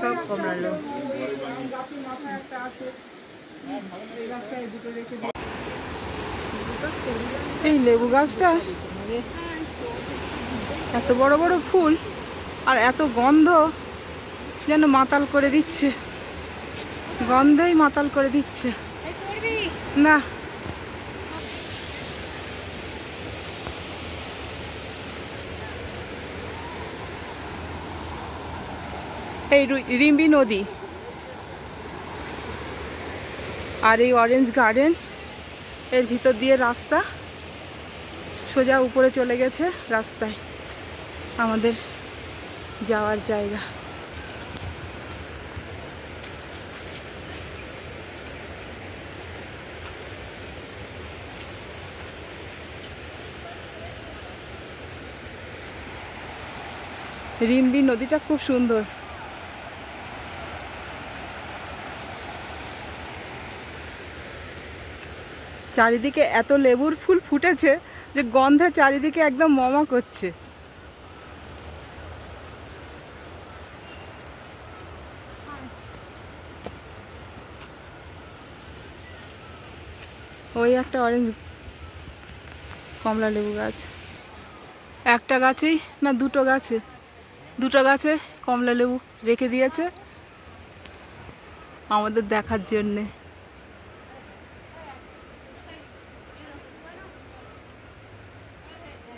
সব কমলা লেবু। এই লেবু গাছটা এত বড় বড় ফুল আর এত গন্ধ যেন মাতাল করে দিচ্ছে, গন্ধেই মাতাল করে দিচ্ছে না। এই রিম্বি নদী আর এই অরেঞ্জ গার্ডেন, এর ভিতর দিয়ে রাস্তা সোজা উপরে চলে গেছে, রাস্তায় আমাদের যাওয়ার জায়গা। রিম্বি নদীটা খুব সুন্দর। চারিদিকে এত লেবুর ফুল ফুটেছে যে গন্ধে চারিদিকে একদম মমা করছে। ওই একটা অরেঞ্জ কমলা লেবু গাছ, একটা গাছেই না দুটো গাছে কমলা লেবু রেখে দিয়েছে আমাদের দেখার জন্যে।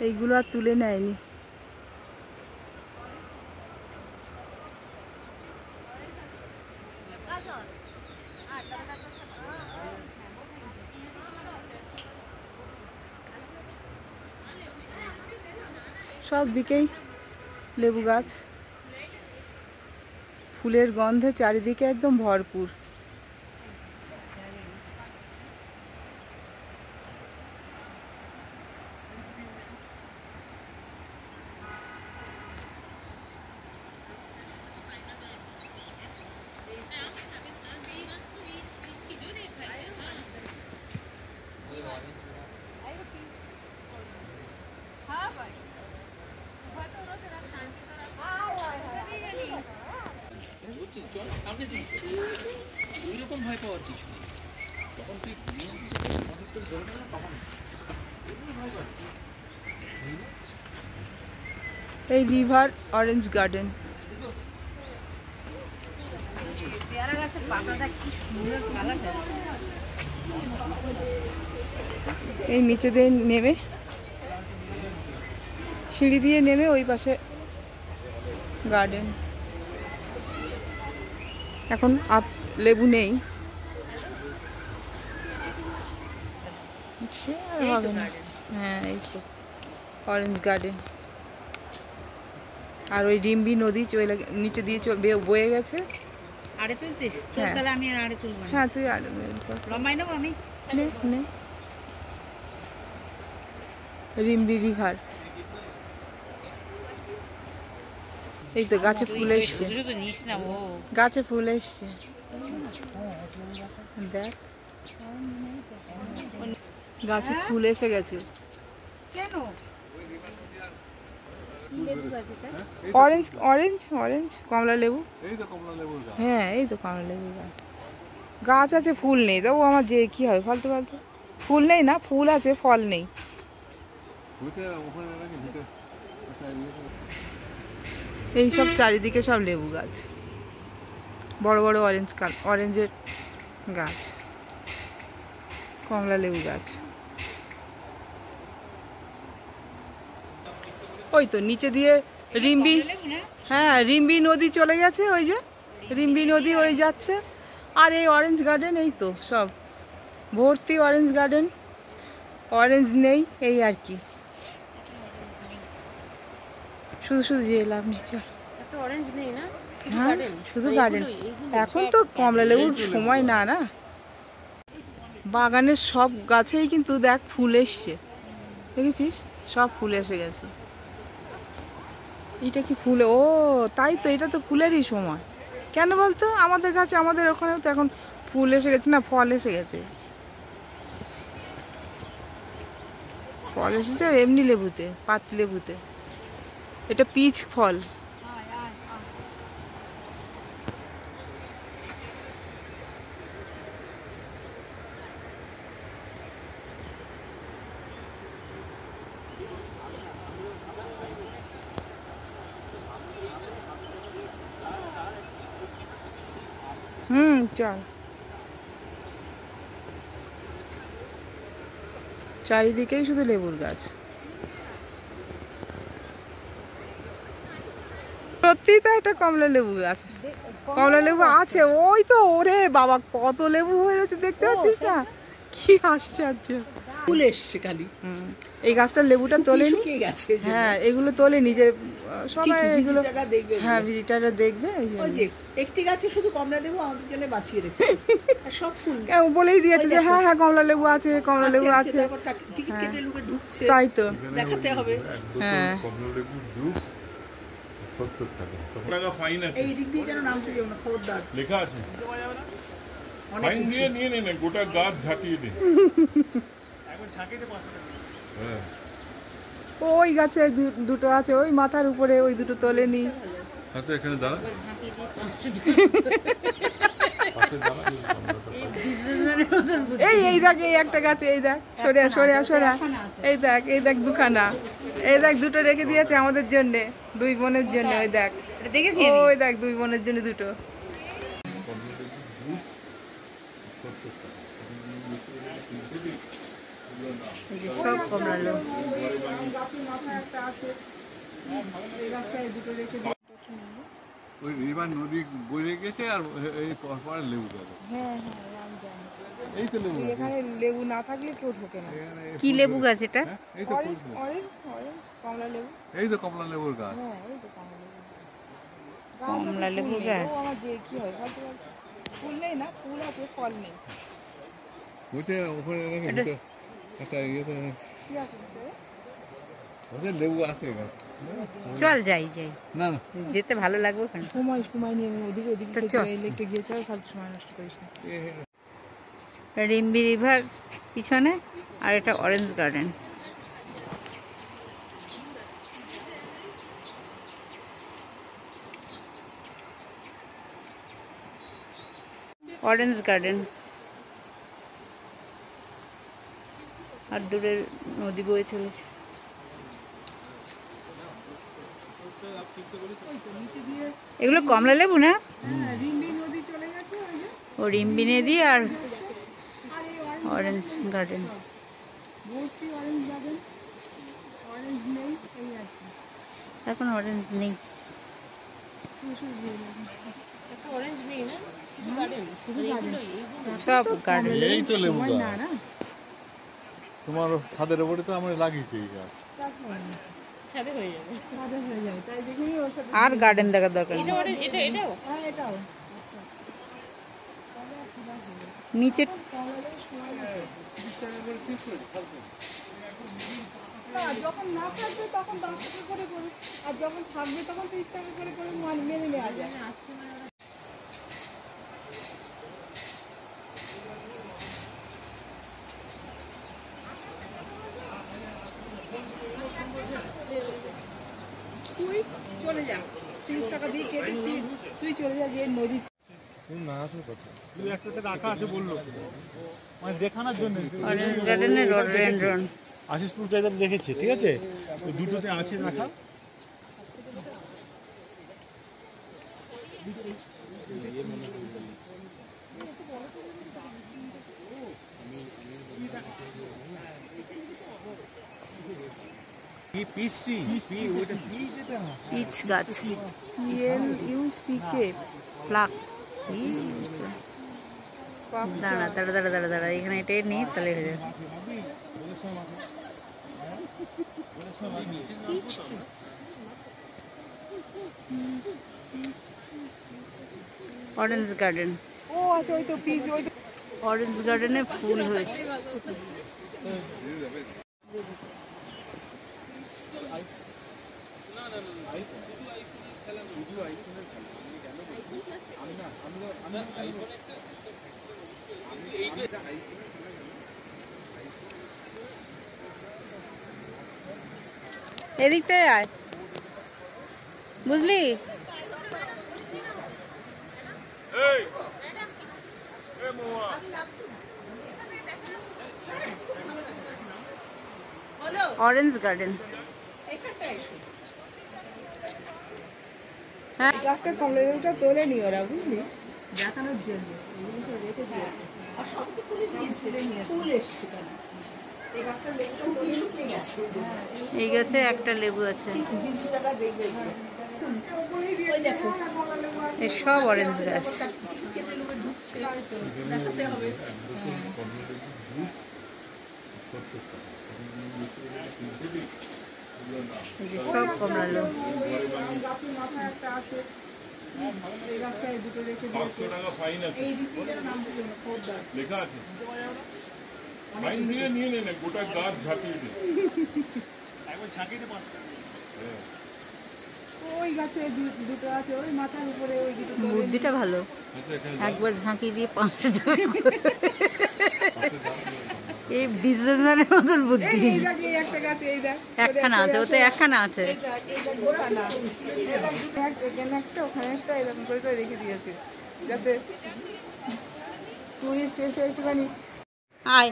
এইগুলো আর তুলে নেয়নি। সব দিকেই লেবু গাছ, ফুলের গন্ধে চারিদিকে একদম ভরপুর। এই রিভার অরেঞ্জ গার্ডেন। এই নিচে দিয়ে নেমে সিঁড়ি দিয়ে নেমে ওই পাশে গার্ডেন। এখন আপ লেবু নেই, হবে না। হ্যাঁ এই তো অরেঞ্জ গার্ডেন। আর ওই রিম্বি নদী নিচে দিয়ে বয়ে গেছে। আড়ে তুলছিস? তাহলে আমি আর আড়ে তুলবো না। হ্যাঁ তুই আড়ে লম্বাই নেবো আমি। নে রিম্বি রিভার। এই তো গাছে ফুল এসছে, গাছে ফুল এসছে দেখ, গাছে ফুল এসে গেছে। কেন? অরেঞ্জ অরেঞ্জ অরেঞ্জ কমলা লেবু। হ্যাঁ এই তো কমলা লেবু গাছ আছে, ফুল নেই। তো আমার যে কি হবে, ফালতু ফালতু ফুল নেই না, ফুল আছে ফল নেই। এই সব চারিদিকে সব লেবু গাছ, বড় বড় অরেঞ্জের গাছ, কমলা লেবু গাছ। ওই তো নিচে দিয়ে রিম্বি, হ্যাঁ রিম্বি নদী চলে গেছে, ওই যে রিম্বি নদী ওই যাচ্ছে। আর এই অরেঞ্জ গার্ডেন, এই তো সব ভর্তি অরেঞ্জ গার্ডেন, অরেঞ্জ নেই এই আর কি, শুধু শুধু যে লাভ নেই। চল, হ্যাঁ শুধু গার্ডেন। এখন তো কমলা লেবুর সময় না না। বাগানের সব গাছেই কিন্তু দেখ ফুল এসছে, দেখেছিস সব ফুল এসে গেছে। এটা কি ফুলে? ও তাই তো, এটা তো ফুলেরই সময়। কেন বলতো? আমাদের গাছে, আমাদের ওখানেও তো এখন ফুল এসে গেছে না, ফল এসে গেছে। ফল এসেছে এমনি লেবুতে, পাত লেবুতে। এটা পিচ ফল। চল। চারিদিকেই শুধু লেবুর গাছ। সত্যি তো একটা কমলা লেবু গাছ, কমলা লেবু আছে ওই তো। ওরে বাবা কত লেবু হয়ে রয়েছে দেখতে পাচ্ছিস না? কি আশ্চর্য ফুল এসছে খালি। এই গাছটার লেবুটা তোলেনি। হ্যাঁ এগুলো তোলেনি যে সবাই এগুলো। হ্যাঁ ভিজিটাররা দেখবে। একটি গাছে শুধু কমলা লেবু আমাদের জন্য বাঁচিয়ে রেখেছে, সব ফুল বলেই দিয়েছে যে হ্যাঁ হ্যাঁ কমলা লেবু আছে, কমলা লেবু আছে। টিকিট কেটে লোকে ঢুকছে, তাই তো দেখাতে হবে। হ্যাঁ কমলা লেবুর জুস 70 টাকা ফাইন আছে। এই দিক দিয়ে যেন নামতে যাও না, খবরদার লেখা আছে। ফাইন দিয়ে নিয়ে নে, গোটা গাছ ঝাঁটিয়ে দে। এখন ঝাঁকিতে 500 টাকা। হ্যাঁ ওই গাছে দুটো আছে, ওই মাথার উপরে, ওই দুটো তোলেনি। হ্যাঁ তো এখানে দাঁড়া। এই দেখ এই একটা গাছে, এই দেখ সরে সরে এই দেখ দুখানা, এই দেখ দুটো রেখে দিয়েছে আমাদের জন্য, দুই বোনের জন্য। ওই দেখ দেখেছি, ওই দেখ দুই বোনের জন্য দুটো। সব কমলা লেবু। ওই রিভার নদী বয়ে গেছে আর এই পরপর লেবু গাছ। হ্যাঁ হ্যাঁ আমি জানি। এই তো লেবু গাছ। এখানে লেবু না থাকলে কেউ ঢোকে না। কি লেবু গাছ এটা? এই তো অরেঞ্জ কমলা লেবু। এই তো কমলা লেবুর গাছ। হ্যাঁ এই তো কমলা লেবু। কমলা লেবু গাছ। ও আমার যে কি হয় বলতে পারছি, ফুল নেই না, ফুল আছে ফল নেই। বলছে ওখানে নাকি ভিতর একটা ইয়েতে কি আছে ভিতরে? বলছে লেবু আছে গাছ। চল যাই না না যেতে ভালো লাগবে ওখানে। সময় নিয়ে আমি ওদিকে তো চল। ইলেকট্রিক যেতে হবে, ফালতু সময় নষ্ট করিস না। রিম্বি রিভার পিছনে, আর এটা অরেঞ্জ গার্ডেন। অরেঞ্জ গার্ডেন, আর দূরের নদী বয়ে চলেছে। এগুলো কমলা লেবু না? ও রিম্বি নদী আর অরেঞ্জ গার্ডেন। এখন অরেঞ্জ নেই। সব গার্ডেন। এই তো লেবু গাছ। তোমার ছাদের উপরে তো আমরা লাগিয়েছি এই গাছ। আর গার্ডেন দেখার দরকার নেই। নিচে যখন না থাকবে তখন 10 টাকা করে করে, আর যখন থাকবে তখন 30 টাকা করে করে মেনে নেওয়া যায়। তুই চলে যা, 30 টাকা দিয়ে কেটে তুই চলে যা, যে নদী না আসলে কথা তুই একটাতে রাখা আছে বললো, মানে দেখানোর জন্য। অরেঞ্জ গার্ডেনে রডডেনড্রন। আশিসপুর জায়গাতে দেখেছি, ঠিক আছে, ওই দুটোতে আছে রাখা। পিচ গাছ, PLUCK ফ্লাক। দাঁড়া দাঁড়া দাঁড়া দাঁড়া দাঁড়া, এখানে এটাই নেই তাহলে হয়ে যাবে। Orange garden. ও আচ্ছা ওই তো পিচ, ওই তো অরেঞ্জ গার্ডেনে ফুল হয়েছে। এদিকটায় আয়, বুঝলি? এই এই মোয়া হলো অরেঞ্জ গার্ডেন। এখানটা এসো। হ্যাঁ, গাছটা কমলা লেবুটা তোলে নি ওরা, বুঝলি, দেখানোর জন্য এগুলো সব রেখে দিয়েছে। আর সব তো তুলে নিয়েছে, ফুল এসছে কেন? এই গাছটা লেবুটা শুকিয়ে শুকিয়ে গেছে। এই গাছে একটা লেবু আছে। ভিজিটাররা দেখবে এগুলো। ওই দেখো এ সব অরেঞ্জ গাছ। কেটে লোকে ঢুকছে, দেখাতে হবে। এই যে সব কমলা লেবু। গাছের মাথায় একটা আছে, এই গাছটায় দুটো রেখে 500 টাকা ফাইন আছে, এই দিক দিয়ে যেন নাম দিল না, খোরদার। লেখা আছে। ফাইন দিয়ে নিয়ে নে না, গোটা গাছ ঝাঁটিয়ে দে। হ্যাঁ। ওই গাছে দুটো আছে, ওই মাথার উপরে ওই দুটো তোলে নি। বুদ্ধিটা ভালো, আচ্ছা, এখানে একবার ঝাঁকি দিয়ে 500 টাকা এই বিজনেসম্যানের মতন বুদ্ধি। এই দেখ, এই একটা গাছে, এই দেখ একখানা আছে, ওতে একখানা আছে। এই দেখ, এই দেখ দুখানা। এই দেখ দুটো, এখানে একটা ওখানে একটা, এরকম করে করে রেখে দিয়েছে যাতে টুরিস্ট এসে একটুখানি। আয়,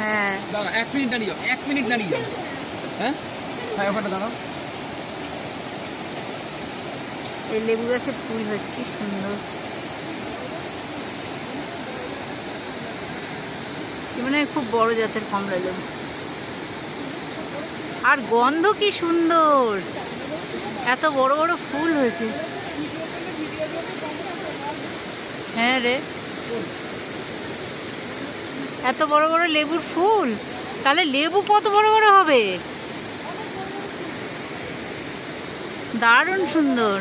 হ্যাঁ দাঁড়া, 1 মিনিট দাঁড়িয়ে যাও, 1 মিনিট দাঁড়িয়ে যাও। হ্যাঁ হ্যাঁ, ওখানে দাঁড়াও। এই লেবু গাছে ফুল হয়েছে, কি সুন্দর। মানে খুব বড় জাতের কমলা লেবু, আর গন্ধ কি সুন্দর, এত বড় বড় ফুল হয়েছে। হ্যাঁ রে, এত বড় বড় লেবুর ফুল, তাহলে লেবু কত বড় বড় হবে। দারুণ সুন্দর।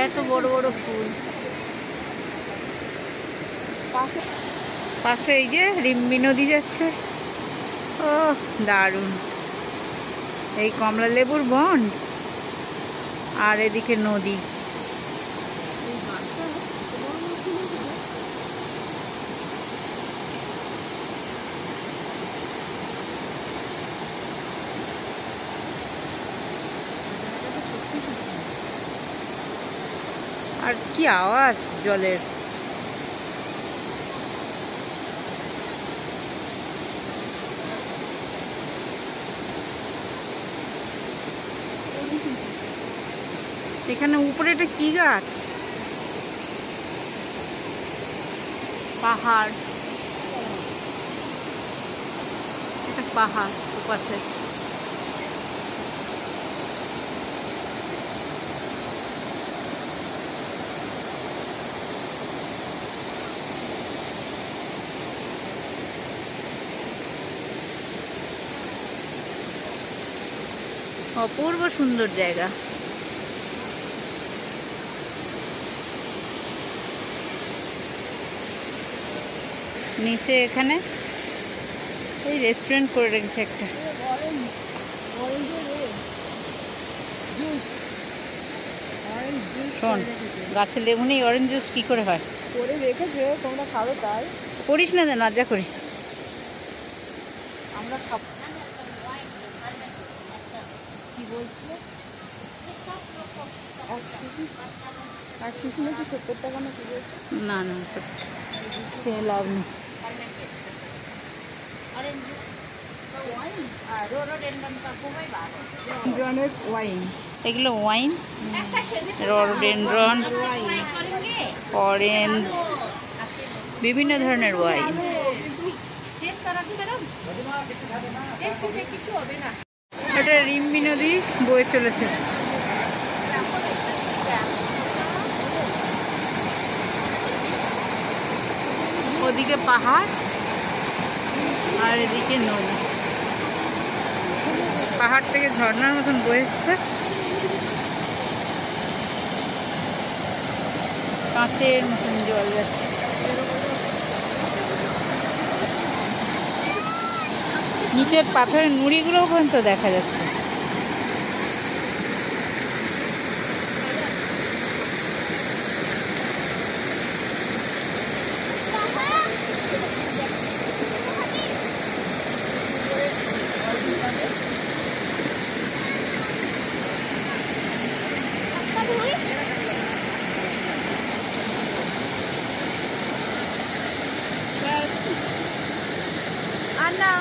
এত বড় বড় ফুল। পাশে এই যে রিম্বি নদী যাচ্ছে, ও দারুণ। এই কমলা লেবুর বন, আর এদিকে নদী। আর কি আওয়াজ জলের। এখানে উপরে এটা কি গাছ? পাহাড়, এটা পাহাড় ওপাশে। অপূর্ব সুন্দর জায়গা। নিচে এখানে এই রেস্টুরেন্ট করে রেখেছে একটা। শোন, গাছের লেবু নেই, অরেঞ্জ জুস কি করে হয়? করে রেখেছে, তোমরা খাবে তাই। করিস না, লজ্জা করিস। আমরা খাবো। কি বলছিলে? এক শিশি নাকি 70 টাকা না কি বলছে? না না, খেয়ে লাভ নেই। রডেন্ড্রনের ওয়াইন, এগুলো ওয়াইন, রডোডেনড্রন, অরেঞ্জ, বিভিন্ন ধরনের ওয়াইন। এটা রিম্বি নদী বয়ে চলেছে। ওদিকে পাহাড় আর এদিকে নদী, পাহাড় থেকে ঝর্ণার মতন বয়ে এসছে, কাঁচের মতন জল যাচ্ছে। নিচের পাথরের নুড়িগুলোও পর্যন্ত দেখা যাচ্ছে। Anna.